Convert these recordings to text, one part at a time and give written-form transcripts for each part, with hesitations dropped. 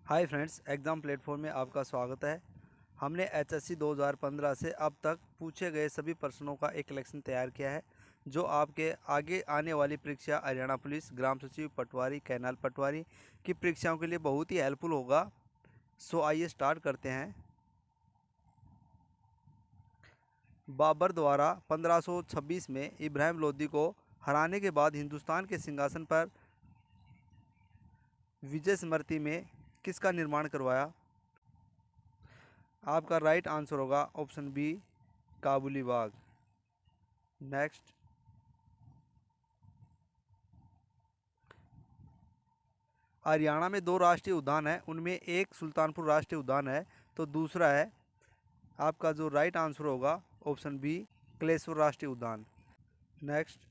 Hi friends, exam platform में आपका स्वागत है। हमने एचएससी 2015 से अब तक पूछे गए सभी प्रश्नों का एक कलेक्शन तैयार किया है जो आपके आगे आने वाली परीक्षा हरियाणा पुलिस, ग्राम सचिव, पटवारी, कैनाल पटवारी की परीक्षाओं के लिए बहुत ही हेल्पफुल होगा। सो आइए स्टार्ट करते हैं। बाबर द्वारा 1526 में इब्राहिम लोदी को हराने के बाद हिंदुस्तान के सिंहासन पर विजय स्मृति में किसका निर्माण करवाया? आपका राइट आंसर होगा ऑप्शन बी, काबुली बाग। नेक्स्ट, हरियाणा में दो राष्ट्रीय उद्यान है, उनमें एक सुल्तानपुर राष्ट्रीय उद्यान है तो दूसरा है आपका जो राइट आंसर होगा ऑप्शन बी, कलेश्वर राष्ट्रीय उद्यान। नेक्स्ट,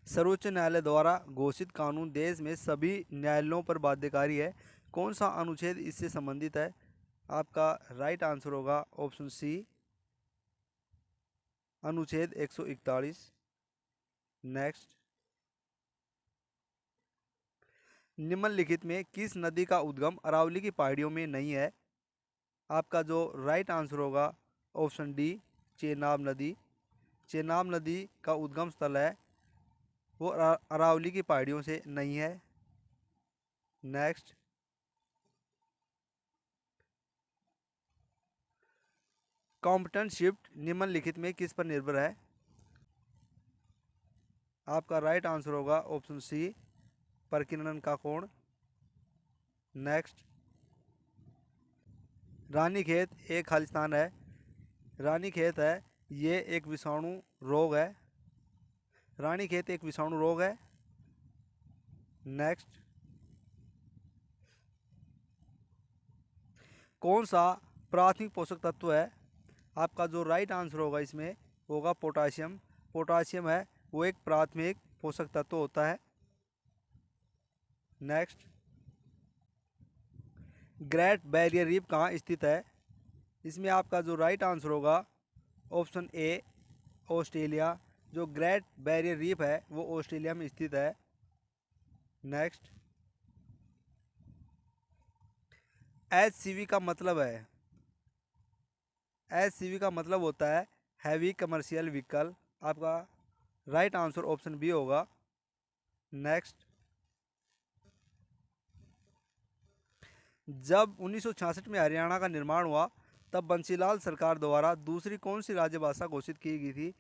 सर्वोच्च न्यायालय द्वारा घोषित कानून देश में सभी न्यायालयों पर बाध्यकारी है, कौन सा अनुच्छेद इससे संबंधित है? आपका राइट आंसर होगा ऑप्शन सी, अनुच्छेद 141। नेक्स्ट, निम्नलिखित में किस नदी का उद्गम अरावली की पहाड़ियों में नहीं है? आपका जो राइट आंसर होगा ऑप्शन डी, चेनाब नदी। चेनाब नदी का उद्गम स्थल है वो अरावली की पहाड़ियों से नहीं है। नेक्स्ट, कॉम्पिटेंट शिफ्ट निम्नलिखित में किस पर निर्भर है? आपका राइट आंसर होगा ऑप्शन सी, प्रकीर्णन का कोण। नेक्स्ट, रानीखेत एक खालिस्तान है, रानीखेत है ये एक विषाणु रोग है, रानीखेत एक विषाणु रोग है। नेक्स्ट, कौन सा प्राथमिक पोषक तत्व है? आपका जो राइट आंसर होगा इसमें होगा पोटाशियम। पोटाशियम है वो एक प्राथमिक पोषक तत्व होता है। नेक्स्ट, ग्रेट बैरियर रीफ कहाँ स्थित है? इसमें आपका जो राइट आंसर होगा ऑप्शन ए, ऑस्ट्रेलिया। जो ग्रेट बैरियर रीफ है वो ऑस्ट्रेलिया में स्थित है। नेक्स्ट, एचसीवी का मतलब है, एचसीवी का मतलब होता है हैवी कमर्शियल व्हीकल। आपका राइट आंसर ऑप्शन बी होगा। नेक्स्ट, जब 1966 में हरियाणा का निर्माण हुआ तब बंसीलाल सरकार द्वारा दूसरी कौन सी राजभाषा घोषित की गई थी?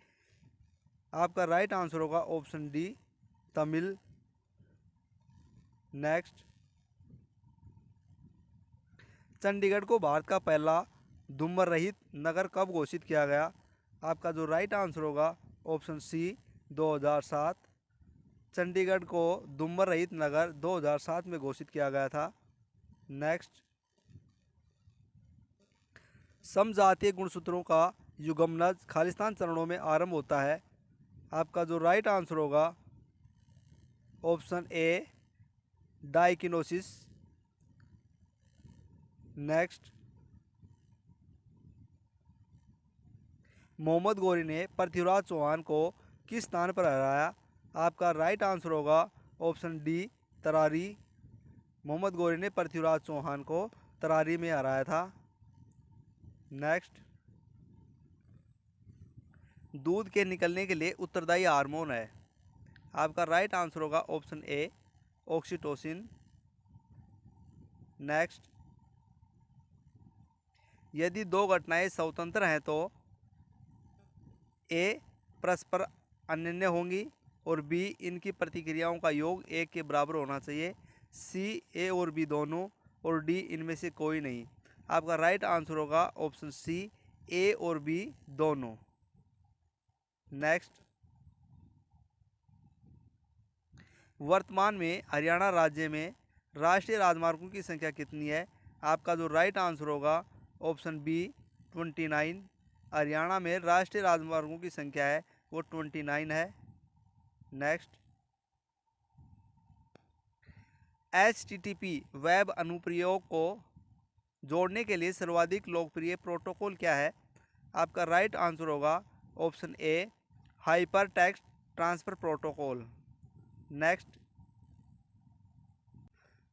आपका राइट आंसर होगा option D, Tamil. Next, Chandigarh को भारत का पहला धूमर रहित नगर कब घोषित किया गया? आपका जो राइट आंसर होगा ऑप्शन सी, 2007। चंडीगढ़ को धूमर रहित नगर 2007 में घोषित किया गया था। नेक्स्ट, समजातीय गुणसूत्रों का युगमनज खालिस्तान चरणों में आरंभ होता है। आपका जो राइट आंसर होगा option A, diakinesis. Next, Mohammad Ghori ने पृथ्वीराज चौहान को किस स्थान पर हराया? आपका राइट आंसर होगा ऑप्शन डी, तरारी। मोहम्मद गौरी ने पृथ्वीराज चौहान को तरारी में हराया था। नेक्स्ट, दूध के निकलने के लिए उत्तरदायी हार्मोन है। आपका राइट आंसर होगा ऑप्शन ए, ऑक्सीटोसिन। नेक्स्ट, यदि दो घटनाएं स्वतंत्र हैं तो ए परस्पर अनन्य होंगी और बी इनकी प्रतिक्रियाओं का योग एक के बराबर होना चाहिए, सी ए और बी दोनों, और डी इनमें से कोई नहीं। आपका राइट आंसर होगा ऑप्शन सी, ए और बी दोनों। नेक्स्ट, वर्तमान में हरियाणा राज्य में राष्ट्रीय राजमार्गों की संख्या कितनी है? आपका जो राइट आंसर होगा ऑप्शन बी, 29। हरियाणा में राष्ट्रीय राजमार्गों की संख्या है वो 29 है। नेक्स्ट, HTTP वेब अनुप्रयोग को जोड़ने के लिए सर्वाधिक लोकप्रिय प्रोटोकॉल क्या है? आपका राइट आंसर होगा ऑप्शन ए, hyper text transfer protocol. Next,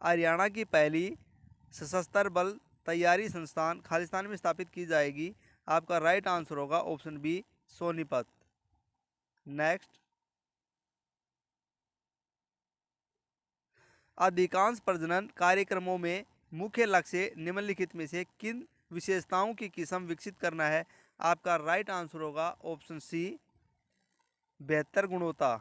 Haryana की पहली सशस्त्र बल तैयारी संस्थान खालिस्तान में स्थापित की जाएगी? आपका राइट आंसर होगा ऑप्शन बी, सोनीपत। नेक्स्ट, अधिकांश प्रजनन कार्यक्रमों में मुख्य लक्ष्य निम्नलिखित में से किन विशेषताओं की किस्म विकसित करना है? आपका राइट आंसर होगा ऑप्शन सी, बेहतर गुणवत्ता।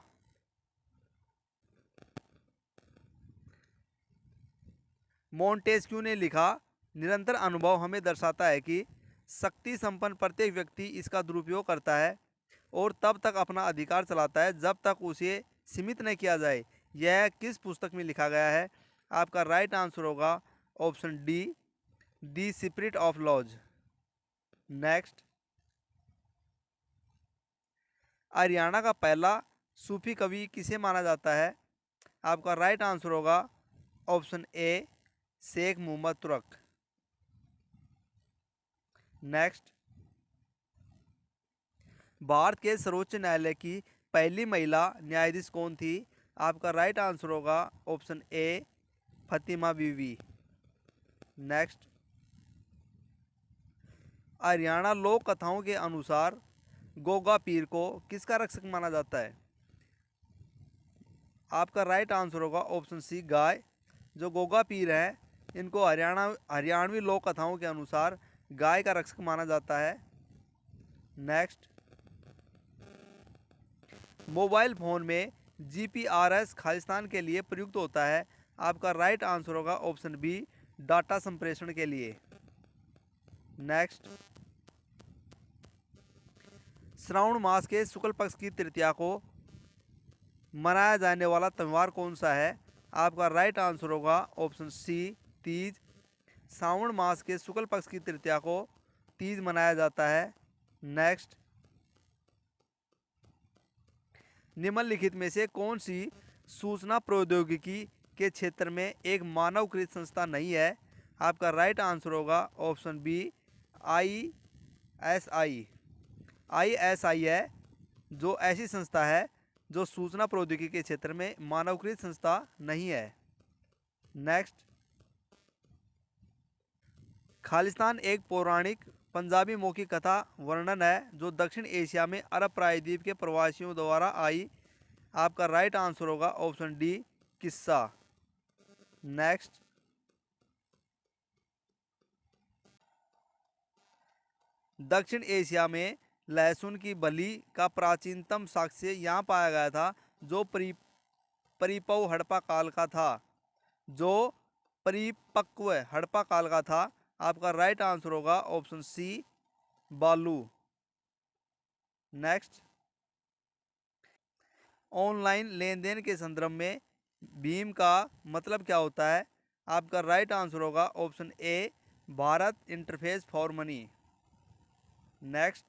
मोंटेस्क्यू ने लिखा, निरंतर अनुभव हमें दर्शाता है कि शक्ति संपन्न प्रत्येक व्यक्ति इसका दुरुपयोग करता है और तब तक अपना अधिकार चलाता है जब तक उसे सीमित नहीं किया जाए। यह किस पुस्तक में लिखा गया है? आपका राइट आंसर होगा option D, the spirit of laws. Next, Haryana का पहला सूफी कवि किसे माना जाता है? आपका राइट आंसर होगा option A, Shaikh Mohammad Turk. Next, Bharat के सर्वोच्च न्यायालय की पहली महिला न्यायाधीश कौन थी? आपका राइट आंसर होगा ऑप्शन ए, फतिमा बीवी। नेक्स्ट, हरियाणा लोक कथाओं के अनुसार गोगा पीर को किसका रक्षक माना जाता है? आपका राइट आंसर होगा ऑप्शन सी, गाय। जो गोगा पीर हैं इनको हरियाणवी लोक कथाओं के अनुसार गाय का रक्षक माना जाता है। नेक्स्ट, मोबाइल फ़ोन में जीपीआरएस खालिस्तान के लिए प्रयुक्त होता है? आपका राइट आंसर होगा ऑप्शन बी, डाटा संप्रेषण के लिए। नेक्स्ट, श्रावण मास के शुक्ल पक्ष की तृतीया को मनाया जाने वाला त्यौहार कौन सा है? आपका राइट आंसर होगा ऑप्शन सी, तीज। श्रावण मास के शुक्ल पक्ष की तृतीया को तीज मनाया जाता है। नेक्स्ट, निम्नलिखित में से कौन सी सूचना प्रौद्योगिकी के क्षेत्र में एक मानवकृत संस्था नहीं है? आपका राइट आंसर होगा ऑप्शन बी, ISI। ISI है जो ऐसी संस्था है जो सूचना प्रौद्योगिकी के क्षेत्र में मानवकृत संस्था नहीं है। नेक्स्ट, खालिस्तान एक पौराणिक पंजाबी मौखिक कथा वर्णन है जो दक्षिण एशिया में अरब प्रायद्वीप के प्रवासियों द्वारा आई। आपका राइट आंसर होगा ऑप्शन डी, किस्सा। नेक्स्ट, दक्षिण एशिया में लहसुन की बली का प्राचीनतम साक्ष्य यहाँ पाया गया था जो परिपक्व हड़प्पा काल का था। जो परिपक्व हड़प्पा काल का था। आपका राइट आंसर होगा ऑप्शन सी, बालू। नेक्स्ट, ऑनलाइन लेन देन के संदर्भ में भीम का मतलब क्या होता है? आपका राइट आंसर होगा option A, Bharat interface for money. Next,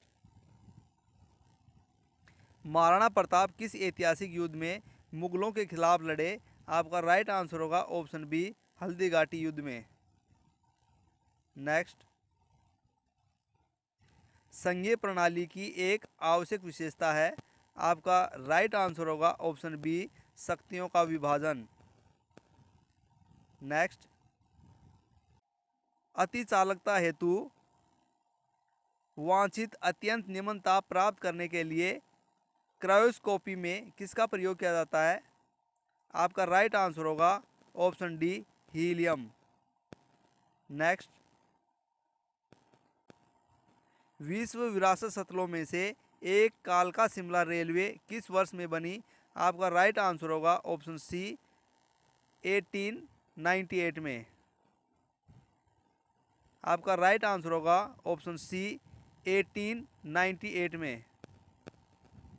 Maharana Pratap किस ऐतिहासिक युद्ध में मुगलों के खिलाफ लड़े? आपका राइट आंसर होगा ऑप्शन बी, हल्दी घाटी युद्ध में। नेक्स्ट, संघीय प्रणाली की एक आवश्यक विशेषता है? आपका राइट आंसर होगा ऑप्शन बी, शक्तियों का विभाजन। नेक्स्ट, अति चालकता हेतु वांछित अत्यंत निम्न ताप प्राप्त करने के लिए क्रायोस्कोपी में किसका प्रयोग किया जाता है? आपका राइट आंसर होगा ऑप्शन डी, हीलियम। नेक्स्ट, विश्व विरासत स्थलों में से एक कालका शिमला रेलवे किस वर्ष में बनी? आपका राइट आंसर होगा ऑप्शन सी, 1898 में। आपका राइट आंसर होगा ऑप्शन सी, 1898 में।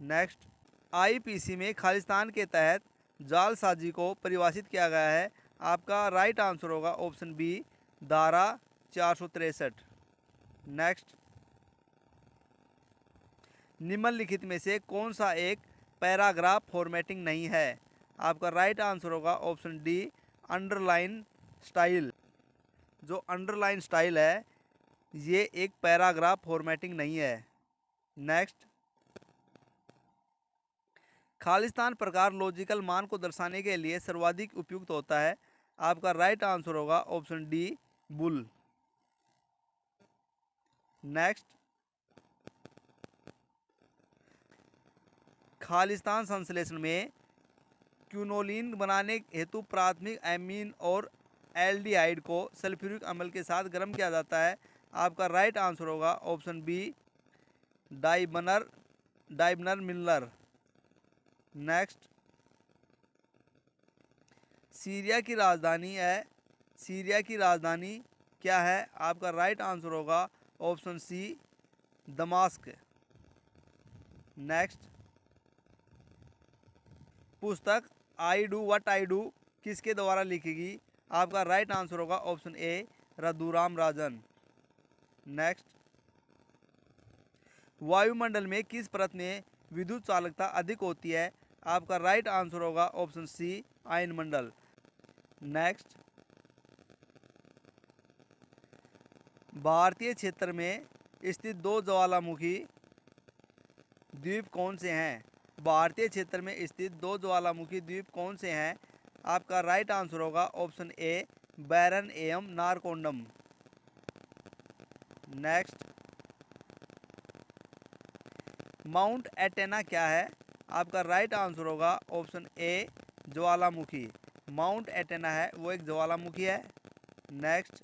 नेक्स्ट, IPC में खालिस्तान के तहत जालसाजी को परिभाषित किया गया है। आपका राइट आंसर होगा ऑप्शन बी, धारा 463। नेक्स्ट, निम्नलिखित में से कौन सा एक पैराग्राफ फॉर्मेटिंग नहीं है? आपका राइट आंसर होगा ऑप्शन डी, अंडरलाइन स्टाइल। जो अंडरलाइन स्टाइल है ये एक पैराग्राफ फॉर्मेटिंग नहीं है। नेक्स्ट, खालिस्तान प्रकार लॉजिकल मान को दर्शाने के लिए सर्वाधिक उपयुक्त होता है। आपका राइट आंसर होगा option D bull. Next, Khalistan संश्लेषण में क्यूनोलिन बनाने हेतु प्राथमिक एमीन और एल्डिहाइड को सल्फ्यूरिक अम्ल के साथ गर्म किया जाता है। आपका राइट आंसर होगा ऑप्शन बी डाइबनर मिलर। नेक्स्ट, सीरिया की राजधानी क्या है? आपका राइट आंसर होगा ऑप्शन सी दमास्क। नेक्स्ट, पुस्तक I do what I do किसके द्वारा लिखी गई? आपका राइट आंसर होगा option A Raghuram Rajan. Next, वायुमंडल में किस परत में विद्युत चालकता अधिक होती है? आपका राइट आंसर होगा ऑप्शन सी आयनमंडल। नेक्स्ट, भारतीय क्षेत्र में स्थित दो ज्वालामुखी द्वीप कौन से हैं? भारतीय क्षेत्र में स्थित दो ज्वालामुखी द्वीप कौन से हैं? आपका राइट आंसर होगा ऑप्शन ए बैरन एवं नारकोंडम। नेक्स्ट, माउंट एटेना क्या है? आपका राइट आंसर होगा ऑप्शन ए ज्वालामुखी। माउंट एटेना है वो एक ज्वालामुखी है। नेक्स्ट,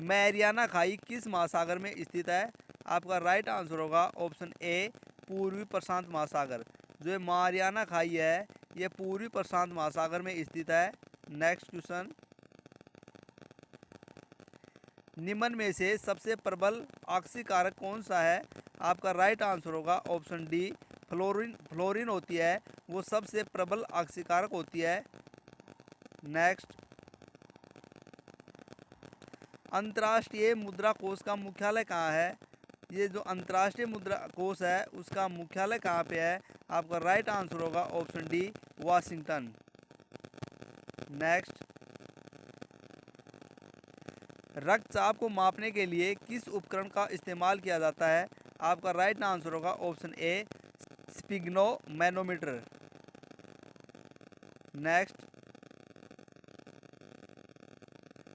मैरियाना खाई किस महासागर में स्थित है? आपका राइट आंसर होगा ऑप्शन ए पूर्वी प्रशांत महासागर। जो ये मारियाना खाई है ये पूर्वी प्रशांत महासागर में स्थित है। नेक्स्ट क्वेश्चन, निम्न में से सबसे प्रबल ऑक्सीकारक कौन सा है? आपका राइट आंसर होगा ऑप्शन डी फ्लोरीन होती है वो सबसे प्रबल ऑक्सीकारक होती है। नेक्स्ट, अंतर्राष्ट्रीय मुद्रा कोष का मुख्यालय कहाँ है? ये जो अंतर्राष्ट्रीय मुद्रा कोष है उसका मुख्यालय कहाँ पे है? आपका राइट आंसर होगा ऑप्शन डी वाशिंगटन। नेक्स्ट, रक्तचाप को मापने के लिए किस उपकरण का इस्तेमाल किया जाता है? आपका राइट आंसर होगा option A sphygmomanometer. Next,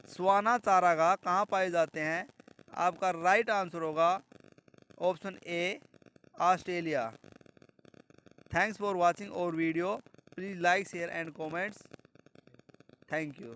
savanna चारागाह कहाँ पाए जाते हैं? आपका राइट आंसर होगा option A Australia. Thanks for watching और video. Please like share and comments. Thank you.